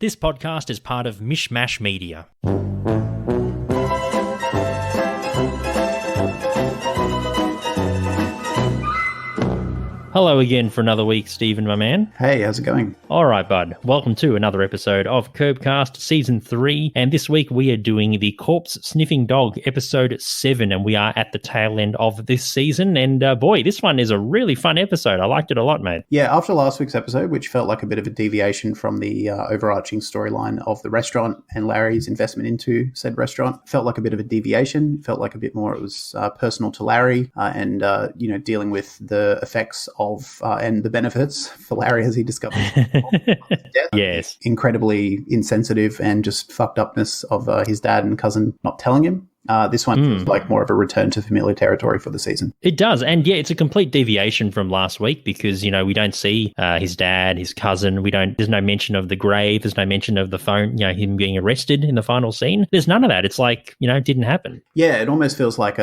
This podcast is part of Mishmash Media. Hello again for another week, Stephen, my man. Hey, how's it going? All right, bud. Welcome to another episode of Curbcast Season 3. And this week we are doing the Corpse Sniffing Dog, Episode 7. And we are at the tail end of this season. And boy, this one is a really fun episode. I liked it a lot, mate. Yeah, after last week's episode, which felt like a bit of a deviation from the overarching storyline of the restaurant and Larry's investment into said restaurant, felt like a bit of a deviation. Felt like a bit more, it was personal to Larry and dealing with the effects of and the benefits for Larry as he discovers death. Yes. Incredibly insensitive and just fucked upness of his dad and cousin not telling him. This one feels like more of a return to familiar territory for the season. It does. And yeah, it's a complete deviation from last week because, we don't see his dad, his cousin. There's no mention of the grave. There's no mention of the phone, him being arrested in the final scene. There's none of that. It's like, it didn't happen. Yeah, it almost feels like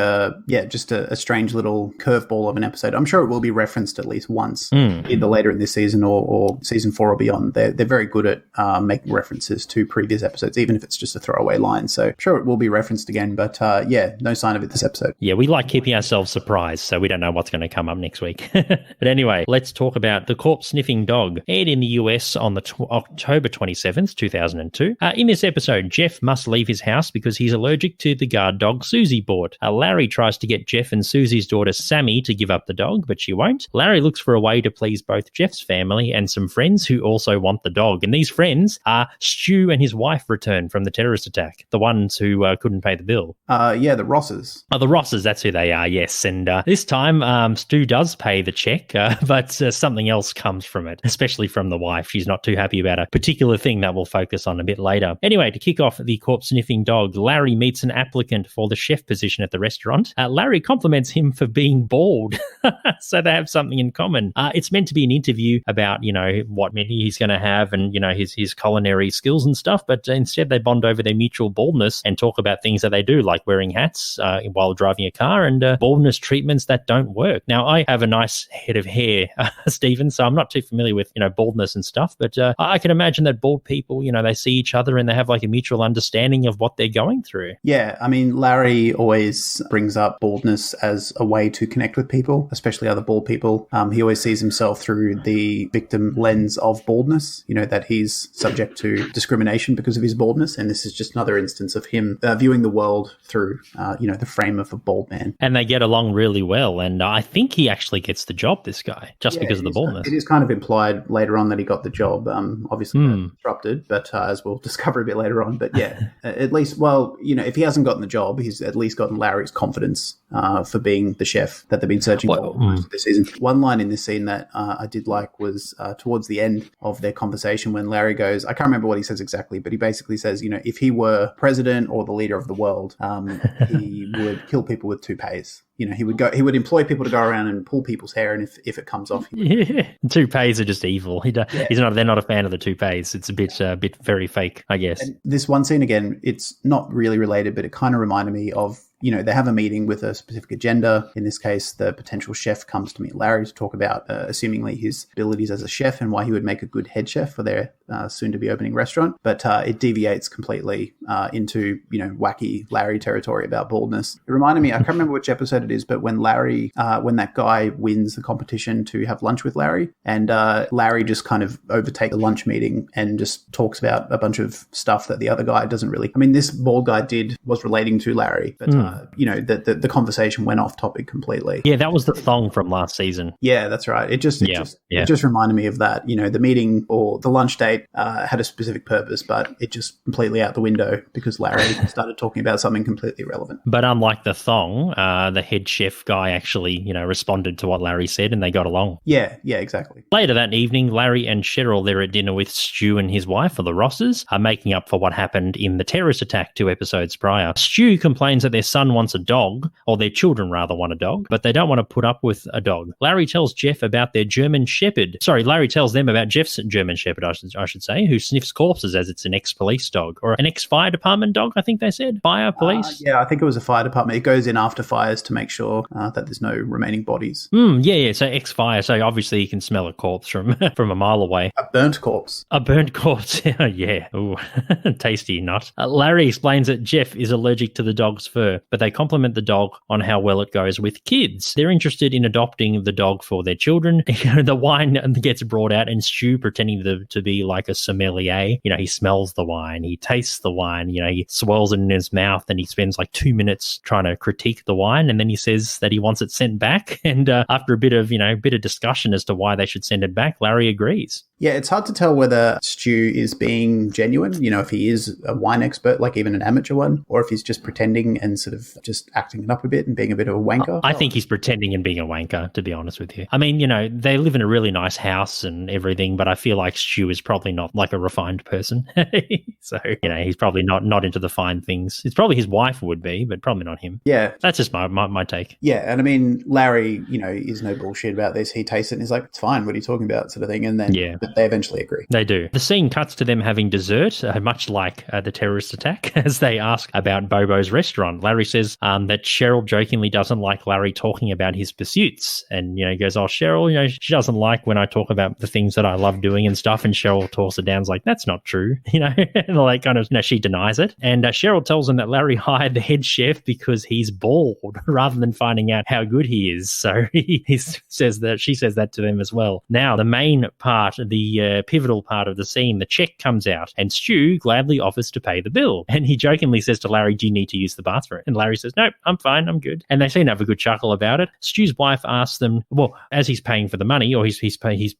just a strange little curveball of an episode. I'm sure it will be referenced at least once, either later in this season or season 4 or beyond. They're very good at making references to previous episodes, even if it's just a throwaway line. So I'm sure it will be referenced again, but no sign of it this episode. Yeah, we like keeping ourselves surprised, so we don't know what's going to come up next week. But anyway, let's talk about The Corpse Sniffing Dog, aired in the US on the October 27th, 2002. In this episode, Jeff must leave his house because he's allergic to the guard dog Susie bought. Larry tries to get Jeff and Susie's daughter Sammy to give up the dog, but she won't. Larry looks for a way to please both Jeff's family and some friends who also want the dog. And these friends are Stu and his wife returned from the terrorist attack, the ones who couldn't pay the bill. The Rosses. Oh, the Rosses, that's who they are, yes. And this time, Stu does pay the check, but something else comes from it, especially from the wife. She's not too happy about a particular thing that we'll focus on a bit later. Anyway, to kick off the Corpse Sniffing Dog, Larry meets an applicant for the chef position at the restaurant. Larry compliments him for being bald, so they have something in common. It's meant to be an interview about, what menu he's going to have and, his culinary skills and stuff, but instead they bond over their mutual baldness and talk about things that they do, like wearing hats while driving a car and baldness treatments that don't work. Now, I have a nice head of hair, Stephen, so I'm not too familiar with, baldness and stuff, but I can imagine that bald people, they see each other and they have like a mutual understanding of what they're going through. Yeah, I mean, Larry always brings up baldness as a way to connect with people, especially other bald people. He always sees himself through the victim lens of baldness, that he's subject to discrimination because of his baldness, and this is just another instance of him viewing the world through the frame of a bald man. And they get along really well. And I think he actually gets the job, this guy, just because of the baldness. It is kind of implied later on that he got the job. Obviously disrupted, but as we'll discover a bit later on. But yeah, at least, if he hasn't gotten the job, he's at least gotten Larry's confidence for being the chef that they've been searching for this season. One line in this scene that I did like was towards the end of their conversation when Larry goes, I can't remember what he says exactly, but he basically says, if he were president or the leader of the world, he would kill people with toupees. He would employ people to go around and pull people's hair, and if it comes off, toupees are just evil. They're not a fan of the toupees. It's a bit very fake, I guess. And this one scene again, it's not really related, but it kind of reminded me of, they have a meeting with a specific agenda. In this case, the potential chef comes to meet Larry to talk about, assumingly, his abilities as a chef and why he would make a good head chef for their soon-to-be opening restaurant. But it deviates completely into, wacky Larry territory about baldness. It reminded me, I can't remember which episode it is, but when that guy wins the competition to have lunch with Larry, and Larry just kind of overtakes the lunch meeting and just talks about a bunch of stuff that the other guy doesn't really. I mean, this bald guy was relating to Larry, but the conversation went off topic completely. Yeah, that was the thong from last season. Yeah, that's right. It just reminded me of that. The meeting or the lunch date had a specific purpose, but it just completely out the window because Larry started talking about something completely irrelevant. But unlike the thong, the head chef guy actually, responded to what Larry said and they got along. Yeah, exactly. Later that evening, Larry and Cheryl, they're at dinner with Stu and his wife, or the Rosses, are making up for what happened in the terrorist attack 2 episodes prior. Stu complains that their son son wants a dog, or their children rather want a dog, but they don't want to put up with a dog. Larry tells Jeff about their German Shepherd. Sorry, Larry tells them about Jeff's German Shepherd, I should say, who sniffs corpses as it's an ex-police dog, or an ex-fire department dog, I think they said. Fire, police? Yeah, I think it was a fire department. It goes in after fires to make sure that there's no remaining bodies. Yeah. So ex-fire. So obviously you can smell a corpse from from a mile away. A burnt corpse. A burnt corpse. Yeah. Ooh, tasty nut. Larry explains that Jeff is allergic to the dog's fur, but they compliment the dog on how well it goes with kids. They're interested in adopting the dog for their children. The wine gets brought out, and Stu, pretending to be like a sommelier, he smells the wine, he tastes the wine, he swirls it in his mouth, and he spends like 2 minutes trying to critique the wine, and then he says that he wants it sent back. And after a bit of discussion as to why they should send it back, Larry agrees. Yeah, it's hard to tell whether Stu is being genuine, if he is a wine expert, like even an amateur one, or if he's just pretending and sort of just acting it up a bit and being a bit of a wanker. I think he's pretending and being a wanker, to be honest with you. I mean, they live in a really nice house and everything, but I feel like Stu is probably not like a refined person. So, he's probably not into the fine things. It's probably his wife would be, but probably not him. Yeah. That's just my take. Yeah, and I mean, Larry, is no bullshit about this. He tastes it and he's like, it's fine, what are you talking about, sort of thing. And then they eventually agree. They do. The scene cuts to them having dessert, much like the terrorist attack, as they ask about Bobo's restaurant. Larry says that Cheryl jokingly doesn't like Larry talking about his pursuits. And, he goes, oh, Cheryl, she doesn't like when I talk about the things that I love doing and stuff. And Cheryl tosses it down, like, that's not true, and like kind of, she denies it. And Cheryl tells him that Larry hired the head chef because he's bald rather than finding out how good he is. So she says that to them as well. Now, the main part, the pivotal part of the scene, the check comes out and Stu gladly offers to pay the bill. And he jokingly says to Larry, do you need to use the bathroom? And Larry says, nope, I'm fine, I'm good. And they seem to have a good chuckle about it. Stu's wife asks them, well, as he's paying for the money, or he's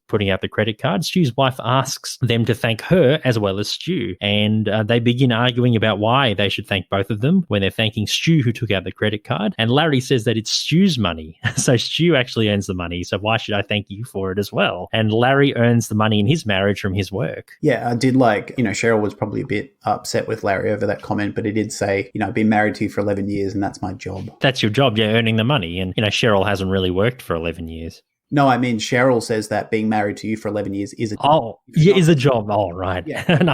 putting out the credit card, Stu's wife asks them to thank her as well as Stu. And they begin arguing about why they should thank both of them when they're thanking Stu, who took out the credit card. And Larry says that it's Stu's money. So Stu actually earns the money. So why should I thank you for it as well? And Larry earns the money in his marriage from his work. Yeah, I did like, Cheryl was probably a bit upset with Larry over that comment, but he did say, I've been married to you for 11 years and that's my job. That's your job, earning the money. And, Cheryl hasn't really worked for 11 years. No, I mean, Cheryl says that being married to you for 11 years is a job. Oh, yeah, is a job. Oh, right. Yeah. An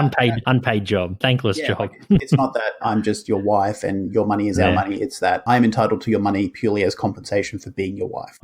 unpaid job. Thankless job. Like, it's not that I'm just your wife and your money is our money. It's that I'm entitled to your money purely as compensation for being your wife.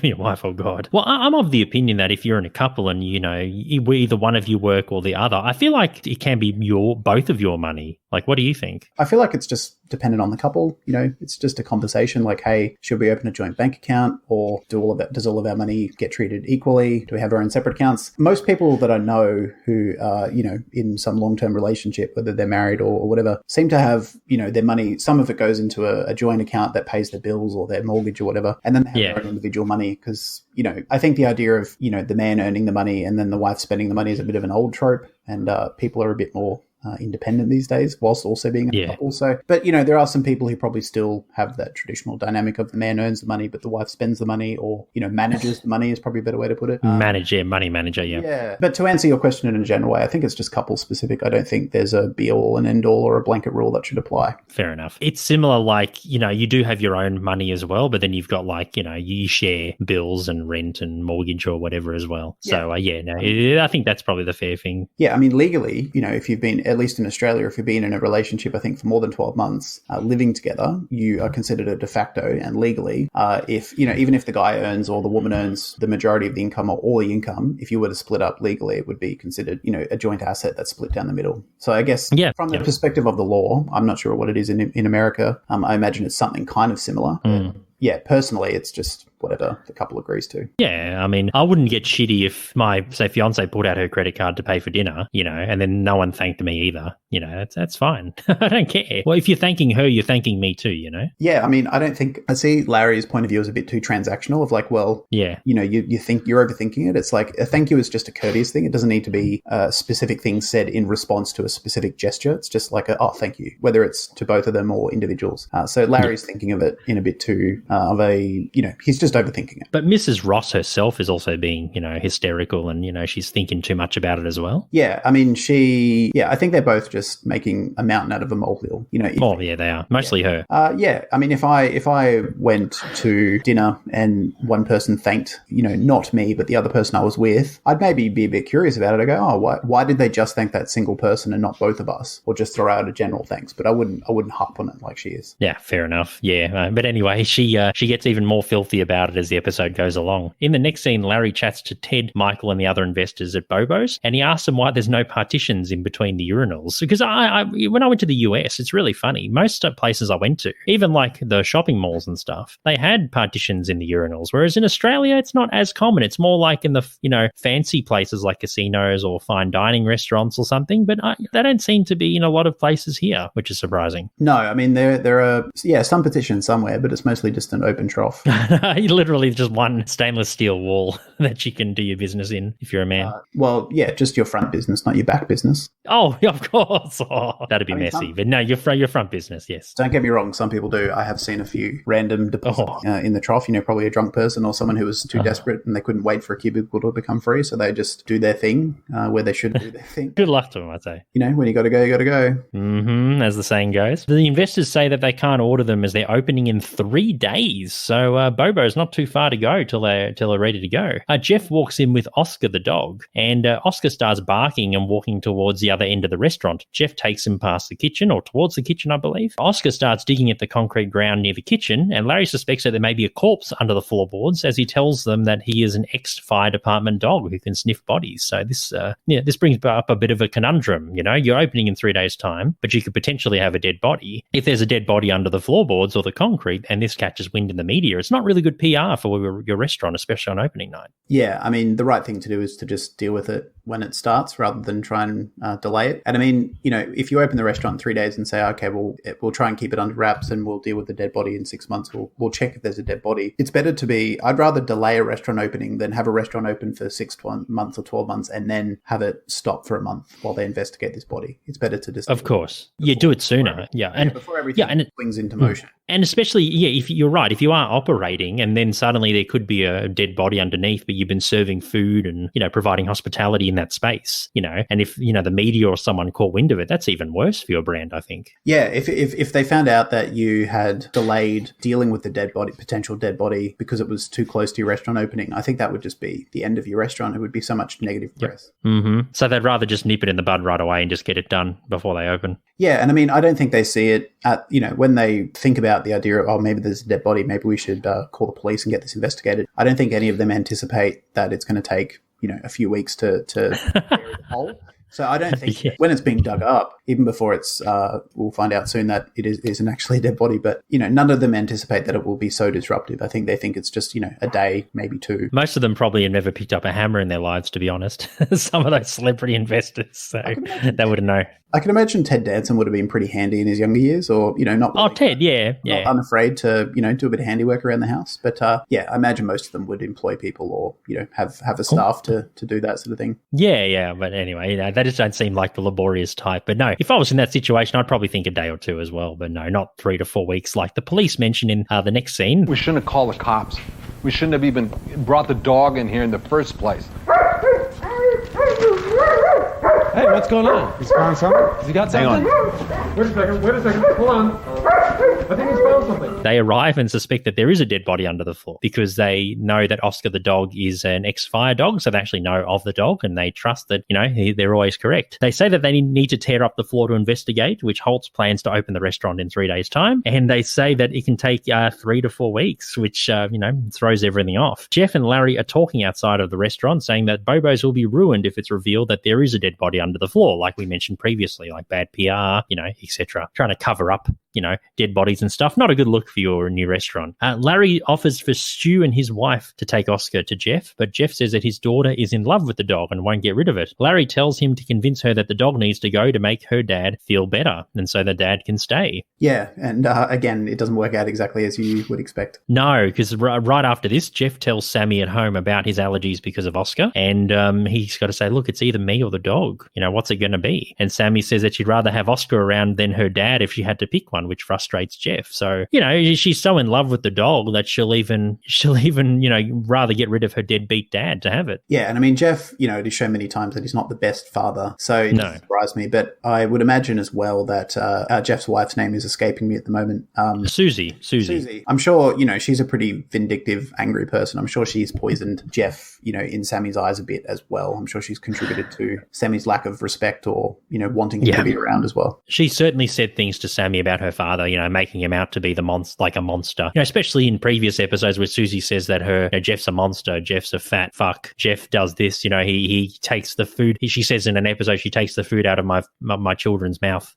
Your wife, oh God. Well, I'm of the opinion that if you're in a couple and, either one of you work or the other, I feel like it can be both of your money. Like, what do you think? I feel like it's just dependent on the couple. It's just a conversation like, hey, should we open a joint bank account, or does all of our money get treated equally? Do we have our own separate accounts? Most people that I know who are, in some long-term relationship, whether they're married or whatever, seem to have, their money, some of it goes into a joint account that pays their bills or their mortgage or whatever. And then they have their own individual money because, I think the idea of, the man earning the money and then the wife spending the money is a bit of an old trope, and people are a bit more independent these days, whilst also being a couple. So, but there are some people who probably still have that traditional dynamic of the man earns the money, but the wife spends the money, or manages the money is probably a better way to put it. Money manager, yeah. But to answer your question in a general way, I think it's just couple specific. I don't think there's a be all and end all or a blanket rule that should apply. Fair enough. It's similar, like you do have your own money as well, but then you've got you share bills and rent and mortgage or whatever as well. So I think that's probably the fair thing. Yeah, I mean legally, if you've been, at least in Australia, if you've been in a relationship, I think for more than 12 months living together, you are considered a de facto, and legally, if, even if the guy earns or the woman earns the majority of the income or all the income, if you were to split up legally, it would be considered, a joint asset that's split down the middle. So I guess from the perspective of the law, I'm not sure what it is in America. I imagine it's something kind of similar. Yeah, personally, it's just whatever the couple agrees to. Yeah, I mean, I wouldn't get shitty if my, say, fiance pulled out her credit card to pay for dinner, and then no one thanked me either. That's fine. I don't care. Well, if you're thanking her, you're thanking me too, Yeah, I mean, I see Larry's point of view as a bit too transactional of like, well, you think you're overthinking it. It's like a thank you is just a courteous thing. It doesn't need to be specific things said in response to a specific gesture. It's just like thank you, whether it's to both of them or individuals. So Larry's thinking of it in a bit too of a, he's just just overthinking it. But Mrs. Ross herself is also being, hysterical and, she's thinking too much about it as well. Yeah, I mean, I think they're both just making a mountain out of a molehill. They are. Mostly her. Yeah, I mean, if I went to dinner and one person thanked, not me, but the other person I was with, I'd maybe be a bit curious about it. I go, oh, why did they just thank that single person and not both of us? Or just throw out a general thanks? But I wouldn't harp on it like she is. Yeah, fair enough. Yeah, but anyway, she gets even more filthy about it as the episode goes along. In the next scene, Larry chats to Ted, Michael, and the other investors at Bobo's, and he asks them why there's no partitions in between the urinals. Because when I went to the US, it's really funny. Most places I went to, even like the shopping malls and stuff, they had partitions in the urinals. Whereas in Australia, it's not as common. It's more like in the fancy places like casinos or fine dining restaurants or something. But they don't seem to be in a lot of places here, which is surprising. No, I mean there are some partitions somewhere, but it's mostly just an open trough. Literally just one stainless steel wall that you can do your business in if you're a man. Just your front business, not your back business. Oh, of course. Oh, that'd be messy. But no, your front business, yes. Don't get me wrong. Some people do. I have seen a few random deposits in the trough. Probably a drunk person or someone who was too desperate and they couldn't wait for a cubicle to become free, so they just do their thing where they should do their thing. Good luck to them, I'd say. When you got to go, you got to go. Mm-hmm, as the saying goes. The investors say that they can't order them as they're opening in 3 days, so Bobo's not too far to go till they're ready to go. Jeff walks in with Oscar the dog, and Oscar starts barking and walking towards the other end of the restaurant. Jeff takes him past the kitchen, or towards the kitchen, I believe. Oscar starts digging at the concrete ground near the kitchen, and Larry suspects that there may be a corpse under the floorboards as he tells them that he is an ex-fire department dog who can sniff bodies. So this brings up a bit of a conundrum. You're opening in 3 days' time, but you could potentially have a dead body. If there's a dead body under the floorboards or the concrete and this catches wind in the media, it's not really good PR for your restaurant, especially on opening night. Yeah, I mean, the right thing to do is to just deal with it when it starts rather than try and delay it. And I mean, if you open the restaurant in 3 days and say, okay, we'll try and keep it under wraps and we'll deal with the dead body in 6 months, we'll check if there's a dead body. It's better I'd rather delay a restaurant opening than have a restaurant open for 6 months or 12 months and then have it stop for a month while they investigate this body. It's better to just... Of course. Do it sooner. Before everything swings into motion. And especially, if you're right, if you are operating and then suddenly there could be a dead body underneath, but you've been serving food and, providing hospitality in that space, and if, the media or someone caught wind of it, that's even worse for your brand, I think. Yeah, if they found out that you had delayed dealing with the potential dead body because it was too close to your restaurant opening, I think that would just be the end of your restaurant. It would be so much negative press. Mm-hmm. So they'd rather just nip it in the bud right away and just get it done before they open. Yeah, and I mean, I don't think they see it at, when they think about the idea of, oh, maybe there's a dead body, maybe we should call the police and get this investigated. I don't think any of them anticipate that it's going to take, a few weeks to bury the hole. So I don't think when it's being dug up, even before it's, we'll find out soon that it isn't actually a dead body, but, none of them anticipate that it will be so disruptive. I think they think it's just, a day, maybe 2. Most of them probably have never picked up a hammer in their lives, to be honest. Some of those celebrity investors, so they wouldn't know. I can imagine Ted Danson would have been pretty handy in his younger years, or, not... Oh, Ted, yeah. Not unafraid to, do a bit of handiwork around the house. But, I imagine most of them would employ people or, have a staff to do that sort of thing. Yeah. But anyway, they just don't seem like the laborious type. But no, if I was in that situation, I'd probably think a day or 2 as well. But no, not 3 to 4 weeks like the police mentioned in the next scene. We shouldn't have called the cops. We shouldn't have even brought the dog in here in the first place. Hey, what's going on? He's found something? Has he got something? Wait a second. Hold on. I think he's found something. They arrive and suspect that there is a dead body under the floor because they know that Oscar the dog is an ex-fire dog, so they actually know of the dog and they trust that, they're always correct. They say that they need to tear up the floor to investigate, which halts plans to open the restaurant in 3 days' time. And they say that it can take 3 to 4 weeks, which, throws everything off. Jeff and Larry are talking outside of the restaurant saying that Bobo's will be ruined if it's revealed that there is a dead body under the floor, like we mentioned previously, like bad PR, etc. Trying to cover up, dead bodies and stuff. Not a good look for your new restaurant. Larry offers for Stu and his wife to take Oscar to Jeff, but Jeff says that his daughter is in love with the dog and won't get rid of it. Larry tells him to convince her that the dog needs to go to make her dad feel better, and so the dad can stay. Yeah, and again, it doesn't work out exactly as you would expect. No, because right after this, Jeff tells Sammy at home about his allergies because of Oscar, and he's got to say, look, it's either me or the dog. What's it going to be? And Sammy says that she'd rather have Oscar around than her dad if she had to pick one. one, which frustrates Jeff. So, she's so in love with the dog that she'll even, rather get rid of her deadbeat dad to have it. Yeah, and I mean, Jeff, it is shown many times that he's not the best father, so it doesn't surprise me. But I would imagine as well that Jeff's wife's name is escaping me at the moment. Susie. I'm sure, she's a pretty vindictive, angry person. I'm sure she's poisoned Jeff, in Sammy's eyes a bit as well. I'm sure she's contributed to Sammy's lack of respect or, wanting him to be around as well. She certainly said things to Sammy about her father, making him out to be like a monster. Especially in previous episodes where Susie says that Jeff's a monster, Jeff's a fat fuck, Jeff does this, he takes the food. She says in an episode she takes the food out of my children's mouth,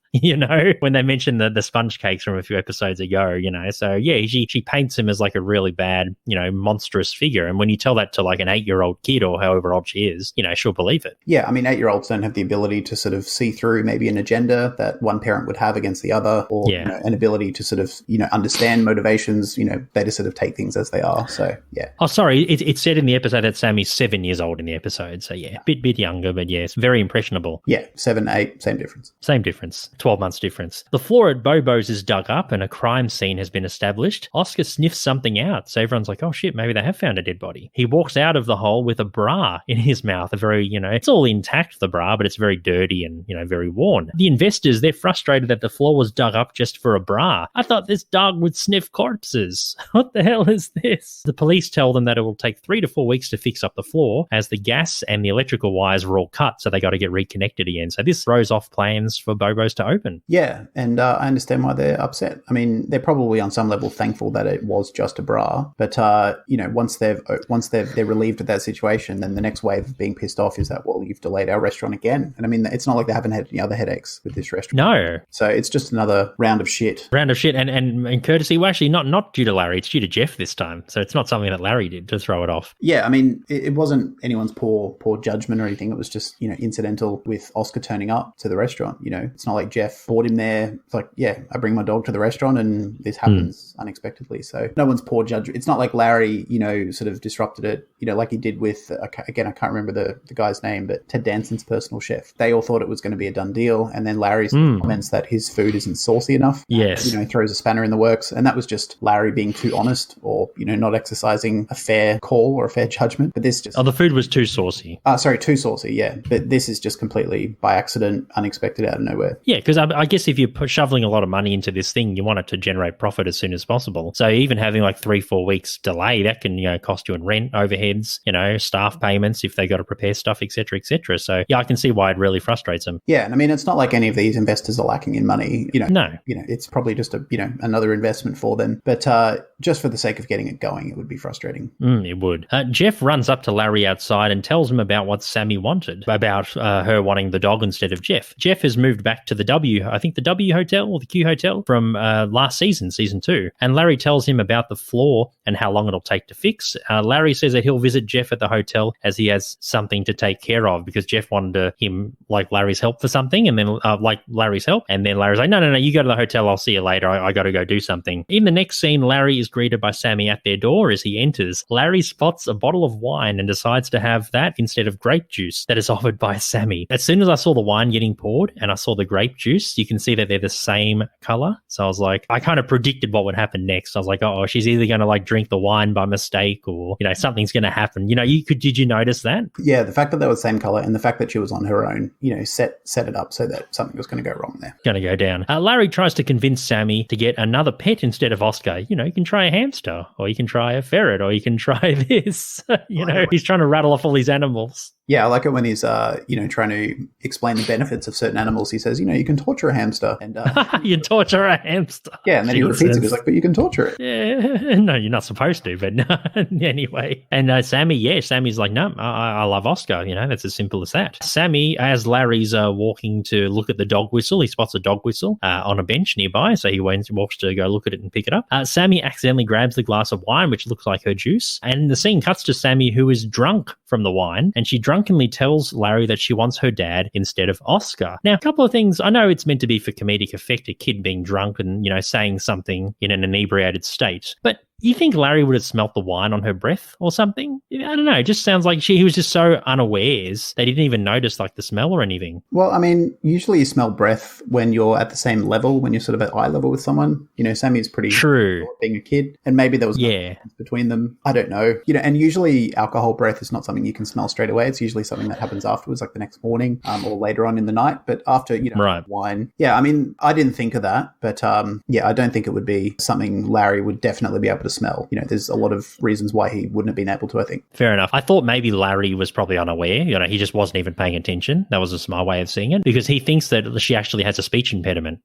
when they mentioned the sponge cakes from a few episodes ago, So yeah, she paints him as like a really bad, monstrous figure. And when you tell that to like an 8-year-old kid or however old she is, she'll believe it. Yeah, I mean, 8-year-olds don't have the ability to sort of see through maybe an agenda that one parent would have against the other, or an ability to sort of, understand motivations. They just sort of take things as they are. So yeah. Oh, sorry, it said in the episode that Sammy's 7 years old in the episode. So yeah, bit younger, but yes, very impressionable. Yeah, 7, 8, same difference. Same difference. 12 months difference. The floor at Bobo's is dug up and a crime scene has been established. Oscar sniffs something out, so everyone's like, oh shit, maybe they have found a dead body. He walks out of the hole with a bra in his mouth, a very, it's all intact, the bra, but it's very dirty and, very worn. The investors, they're frustrated that the floor was dug up just for a bra. I thought this dog would sniff corpses. What the hell is this? The police tell them that it will take 3 to 4 weeks to fix up the floor as the gas and the electrical wires were all cut, so they got to get reconnected again. So this throws off plans for Bobo's to open. Yeah, and I understand why they're upset. I mean, they're probably on some level thankful that it was just a bra, but once they're relieved of that situation, then the next wave of being pissed off is that, well, you've delayed our restaurant again. And I mean, it's not like they haven't had any other headaches with this restaurant. No. So it's just another round of shit. And courtesy, well, actually not due to Larry, it's due to Jeff this time. So it's not something that Larry did to throw it off. Yeah, I mean, it wasn't anyone's poor judgment or anything. It was just, incidental with Oscar turning up to the restaurant. It's not like Jeff brought him there. It's like, yeah, I bring my dog to the restaurant and this happens unexpectedly. So no one's poor judgment. It's not like Larry, sort of disrupted it, like he did with, again, I can't remember the guy's name, but Ted Danson's personal chef. They all thought it was going to be a done deal. And then Larry comments that his food isn't saucy enough. Yes. Throws a spanner in the works. And that was just Larry being too honest or, not exercising a fair call or a fair judgment. But this just... Oh, the food was too saucy. Too saucy, yeah. But this is just completely by accident, unexpected out of nowhere. Yeah, because I guess if you're shoveling a lot of money into this thing, you want it to generate profit as soon as possible. So even having like 3-4 weeks delay, that can, cost you in rent, overheads, staff payments if they got to prepare stuff, etc., etc. So yeah, I can see why it really frustrates them. Yeah, and I mean, it's not like any of these investors are lacking in money. No. It's probably just another investment for them. But just for the sake of getting it going, it would be frustrating. It would. Jeff runs up to Larry outside and tells him about what Sammy wanted, about her wanting the dog instead of Jeff. Jeff has moved back to the W Hotel or the Q Hotel from last season 2. And Larry tells him about the floor and how long it'll take to fix. Larry says that he'll visit Jeff at the hotel as he has something to take care of because Jeff wanted him like Larry's help for something and then Larry's help. And then Larry's like, no, you go to the hotel. I'll see you later. I got to go do something. In the next scene, Larry is greeted by Sammy at their door as he enters. Larry spots a bottle of wine and decides to have that instead of grape juice that is offered by Sammy. As soon as I saw the wine getting poured and I saw the grape juice, you can see that they're the same color. So I was like, I kind of predicted what would happen next. I was like, oh, she's either going to like drink the wine by mistake or, something's going to happen. Did you notice that? Yeah, the fact that they were the same color and the fact that she was on her own, set it up so that something was going to go wrong there. Going to go down. Larry tries to convince Sammy to get another pet instead of Oscar. You can try a hamster or you can try a ferret or you can try this. He's trying to rattle off all these animals. Yeah, I like it when he's, trying to explain the benefits of certain animals. He says, you can torture a hamster. And you torture a hamster. Yeah, and then he repeats it. He's like, but you can torture it. Yeah, no, you're not supposed to, but no, anyway. And Sammy's like, no, I love Oscar. That's as simple as that. Sammy, as Larry's walking to look at the dog whistle, he spots a dog whistle on a bench nearby, so he walks to go look at it and pick it up. Sammy accidentally grabs the glass of wine, which looks like her juice, and the scene cuts to Sammy, who is drunk from the wine, and she drunkenly tells Larry that she wants her dad instead of Oscar. Now, a couple of things. I know it's meant to be for comedic effect, a kid being drunk and, saying something in an inebriated state. But You think Larry would have smelt the wine on her breath or something? I don't know. It just sounds like he was just so unawares they didn't even notice like the smell or anything. Well, I mean, usually you smell breath when you're at the same level, when you're sort of at eye level with someone. You know, Sammy's pretty true being a kid, and maybe there was nothing between them. I don't know. You know, and usually alcohol breath is not something you can smell straight away. It's usually something that happens afterwards, like the next morning or later on in the night. But after, wine. Yeah, I mean, I didn't think of that, but I don't think it would be something Larry would definitely be able to smell. You know, there's a lot of reasons why he wouldn't have been able to, I think. Fair enough. I thought maybe Larry was probably unaware. You know, he just wasn't even paying attention. That was just my way of seeing it, because he thinks that she actually has a speech impediment,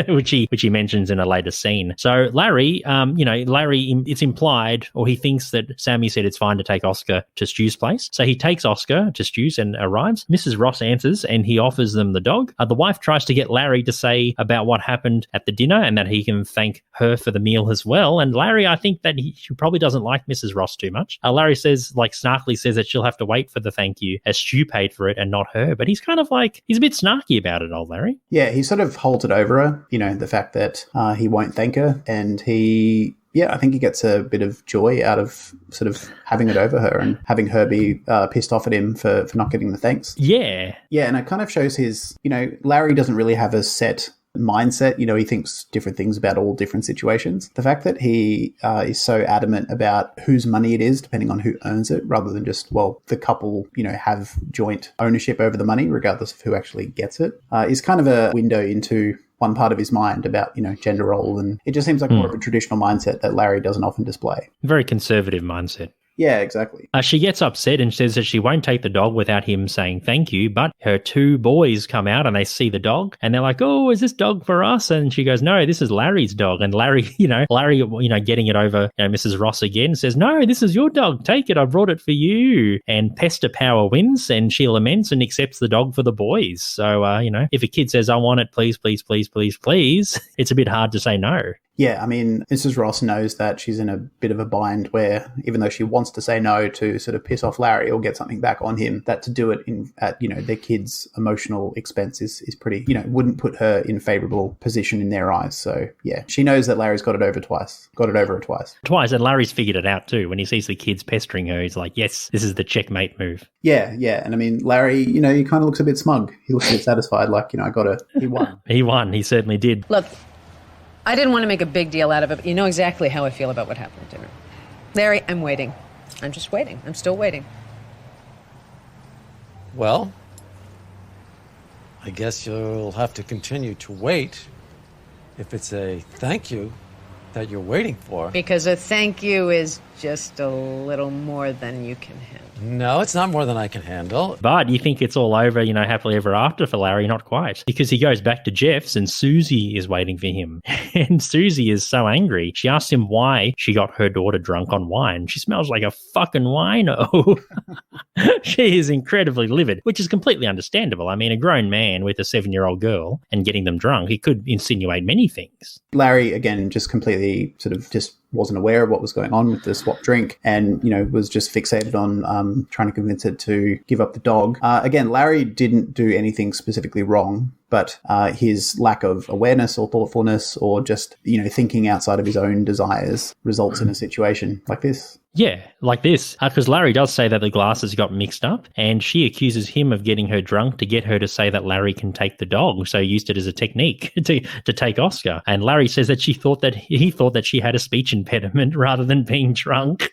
which he mentions in a later scene. So Larry, it's implied, or he thinks that Sammy said it's fine to take Oscar to Stu's place. So he takes Oscar to Stu's and arrives. Mrs. Ross answers and he offers them the dog. The wife tries to get Larry to say about what happened at the dinner and that he can thank her for the meal as well. And Larry, I think that he probably doesn't like Mrs. Ross too much. Larry says, like snarkily says, that she'll have to wait for the thank you as Stu paid for it and not her. But he's kind of like, he's a bit snarky about it, old Larry. Yeah, he sort of halted over her, you know, the fact that he won't thank her. And I think he gets a bit of joy out of sort of having it over her and having her be pissed off at him for not getting the thanks. Yeah. Yeah, and it kind of shows his, you know, Larry doesn't really have a set mindset. You know, he thinks different things about all different situations. The fact that he is so adamant about whose money it is, depending on who owns it, rather than just, the couple, you know, have joint ownership over the money, regardless of who actually gets it, is kind of a window into one part of his mind about, you know, gender role. And it just seems like more of a traditional mindset that Larry doesn't often display. Very conservative mindset. Yeah, exactly. She gets upset and says that she won't take the dog without him saying thank you, but her two boys come out and they see the dog and they're like, oh, is this dog for us? And she goes, no, this is Larry's dog. And Larry, getting it over, Mrs. Ross again says, no, this is your dog. Take it. I brought it for you. And Pester Power wins and she laments and accepts the dog for the boys. So, if a kid says, I want it, please, please, please, please, please, it's a bit hard to say no. Yeah, I mean, Mrs. Ross knows that she's in a bit of a bind where even though she wants to say no to sort of piss off Larry or get something back on him, that to do it at their kids' emotional expense is pretty, wouldn't put her in favourable position in their eyes. So, yeah, she knows that Larry's got it over her twice. Twice, and Larry's figured it out too. When he sees the kids pestering her, he's like, yes, this is the checkmate move. Yeah, and I mean, Larry, he kind of looks a bit smug. He looks a bit satisfied, like, he won. He won, he certainly did. Look, I didn't want to make a big deal out of it, but you know exactly how I feel about what happened at dinner. Larry, I'm waiting. I'm just waiting. I'm still waiting. Well, I guess you'll have to continue to wait if it's a thank you that you're waiting for. Because a thank you is just a little more than you can handle. No, it's not more than I can handle. But you think it's all over, happily ever after for Larry? Not quite. Because he goes back to Jeff's and Susie is waiting for him. And Susie is so angry. She asks him why she got her daughter drunk on wine. She smells like a fucking wino. She is incredibly livid, which is completely understandable. I mean, a grown man with a 7-year-old girl and getting them drunk, he could insinuate many things. Larry, again, just completely sort of just wasn't aware of what was going on with the swap drink and, was just fixated on trying to convince it to give up the dog. Again, Larry didn't do anything specifically wrong, but his lack of awareness or thoughtfulness or just, thinking outside of his own desires results in a situation like this. Yeah, like this. Because Larry does say that the glasses got mixed up and she accuses him of getting her drunk to get her to say that Larry can take the dog. So he used it as a technique to take Oscar. And Larry says that he thought that she had a speech impediment rather than being drunk.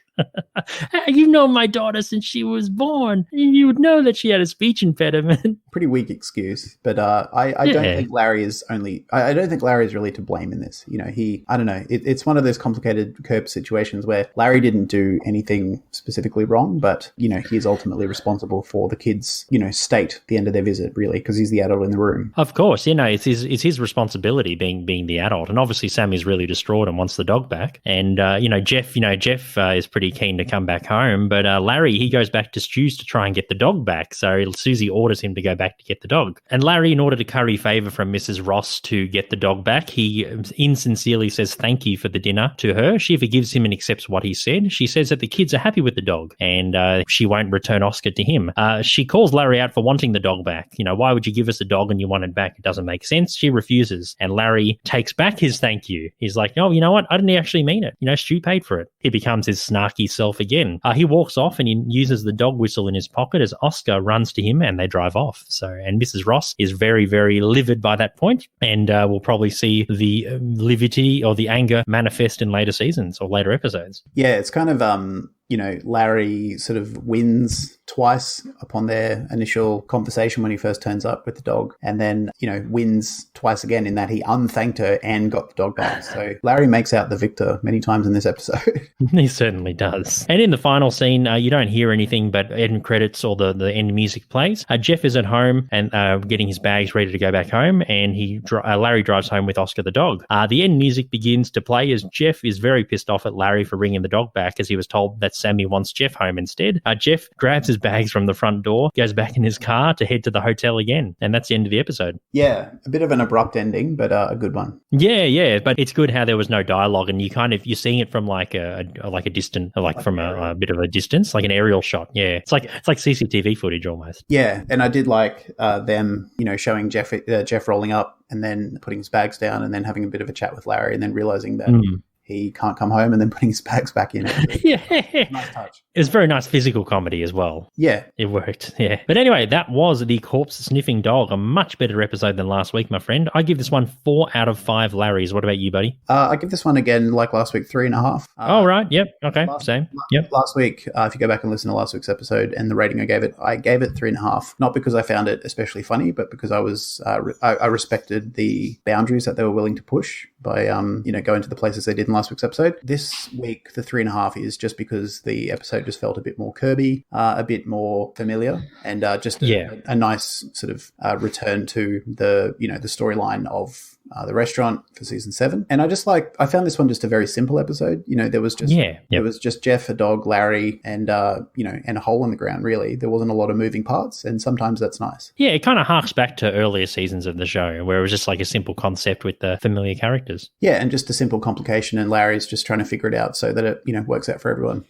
You've known my daughter since she was born. You would know that she had a speech impediment. Pretty weak excuse, but I don't think Larry is I don't think Larry is really to blame in this. I don't know. It's one of those complicated curb situations where Larry didn't do anything specifically wrong, but he is ultimately responsible for the kids' state at the end of their visit, really, because he's the adult in the room. Of course, it's his responsibility being the adult, and obviously Sammy's really distraught and wants the dog back, and Jeff is pretty very keen to come back home. But Larry, he goes back to Stu's to try and get the dog back. So Susie orders him to go back to get the dog. And Larry, in order to curry favour from Mrs. Ross to get the dog back, he insincerely says thank you for the dinner to her. She forgives him and accepts what he said. She says that the kids are happy with the dog and she won't return Oscar to him. She calls Larry out for wanting the dog back. You know, why would you give us a dog and you want it back? It doesn't make sense. She refuses. And Larry takes back his thank you. He's like, oh, you know what? I didn't actually mean it. You know, Stu paid for it. He becomes his snarky self again. He walks off and he uses the dog whistle in his pocket as Oscar runs to him and they drive off. And Mrs. Ross is very, very livid by that point, and we'll probably see the lividity or the anger manifest in later seasons or later episodes. Yeah, it's kind of Larry sort of wins twice upon their initial conversation when he first turns up with the dog, and then, wins twice again in that he unthanked her and got the dog back. So Larry makes out the victor many times in this episode. He certainly does. And in the final scene, you don't hear anything but end credits or the end music plays. Jeff is at home and getting his bags ready to go back home, and Larry drives home with Oscar the dog. The end music begins to play as Jeff is very pissed off at Larry for bringing the dog back, as he was told that Sammy wants Jeff home instead. Jeff grabs his bags from the front door, goes back in his car to head to the hotel again, and that's the end of the episode. Yeah, a bit of an abrupt ending, but a good one. Yeah, but it's good how there was no dialogue, and you're seeing it from like a distant, from a bit of a distance, like an aerial shot. Yeah, it's like CCTV footage almost. Yeah, and I did like them, showing Jeff rolling up and then putting his bags down and then having a bit of a chat with Larry and then realizing that he can't come home and then putting his bags back in. Yeah. Nice touch. It was very nice physical comedy as well. Yeah. It worked, yeah. But anyway, that was The Corpse Sniffing Dog, a much better episode than last week, my friend. I give this one 4 out of 5 Larrys. What about you, buddy? I give this one again, like last week, 3.5. Oh, right. Yep. Okay. Same. Yep. Last week, if you go back and listen to last week's episode and the rating I gave it 3.5. Not because I found it especially funny, but because I was I respected the boundaries that they were willing to push by going to the places they did in last week's episode. This week, the 3.5 is just because the episode just felt a bit more Kirby, a bit more familiar, and just a nice sort of return to the the storyline of the restaurant for season 7. And I found this one just a very simple episode. There was just there was just Jeff, a dog, Larry, and and a hole in the ground. Really, there wasn't a lot of moving parts, and sometimes that's nice. Yeah, it kind of harks back to earlier seasons of the show where it was just like a simple concept with the familiar characters. Yeah, and just a simple complication, and Larry's just trying to figure it out so that it works out for everyone.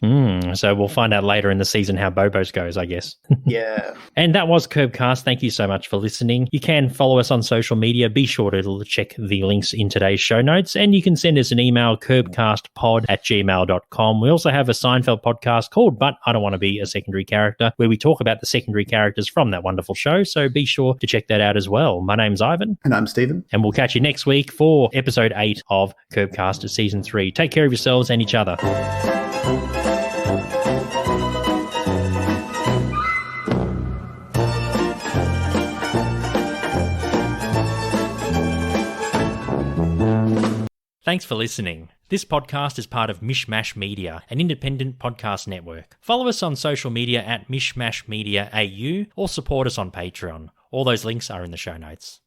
So we'll find out later in the season how Bobo's goes, I guess. Yeah. And that was Curbcast. Thank you so much for listening. You can follow us on social media. Be sure to check the links in today's show notes, and you can send us an email, curbcastpod@gmail.com. We also have a Seinfeld podcast called But I Don't Want to Be a Secondary Character, where we talk about the secondary characters from that wonderful show, so be sure to check that out as well. My name's Ivan. And I'm Stephen. And we'll catch you next week for episode 8 of Curbcast Season 3. Take care of yourselves and each other. Thanks for listening. This podcast is part of Mishmash Media, an independent podcast network. Follow us on social media at Mishmash Media AU or support us on Patreon. All those links are in the show notes.